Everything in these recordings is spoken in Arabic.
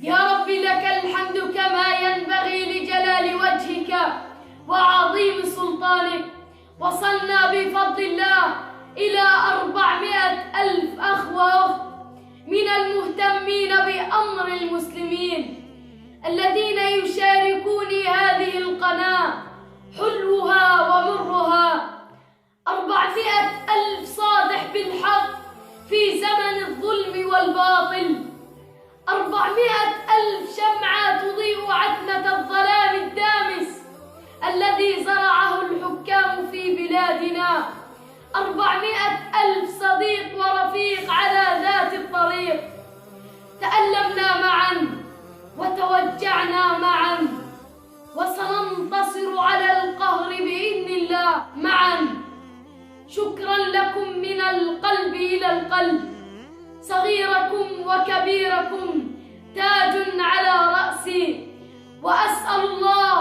يا رب لك الحمد كما ينبغي لجلال وجهك وعظيم سلطانك. وصلنا بفضل الله إلى 400,000 أخ وأخت من المهتمين بأمر المسلمين الذين يشاركوني هذه القناة حلوها ومرها. 400,000 صادح بالحق في زمن الظلم والباطل. 400,000 شمعة تضيء عتمة الظلام الدامس الذي زرعه الحكام في بلادنا. 400,000 صديق ورفيق على ذات الطريق. تألمنا معا وتوجعنا معا، وسننتصر على القهر بإذن الله معا. شكرا لكم من القلب إلى القلب. صغيركم وكبيركم تاج على رأسي، وأسأل الله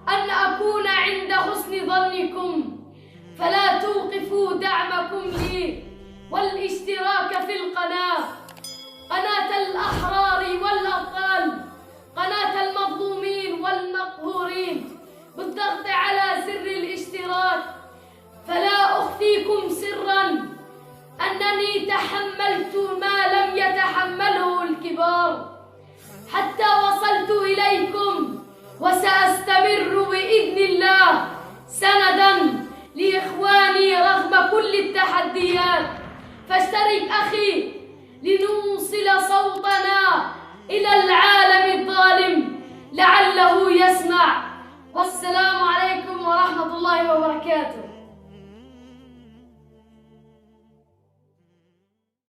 أن أكون عند حسن ظنكم، فلا توقفوا دعمكم لي والاشتراك في القناة، قناة الأحرار والأبطال، قناة المظلومين والمقهورين، بالضغط على زر الاشتراك. فلا أخفيكم سرا أنني تحملت ما لم يتحمله الكبار حتى وصلت إليكم، وسأستمر بإذن الله سندا لإخواني رغم كل التحديات. فاشترك أخي لنوصل صوتنا إلى العالم الظالم لعله يسمع. والسلام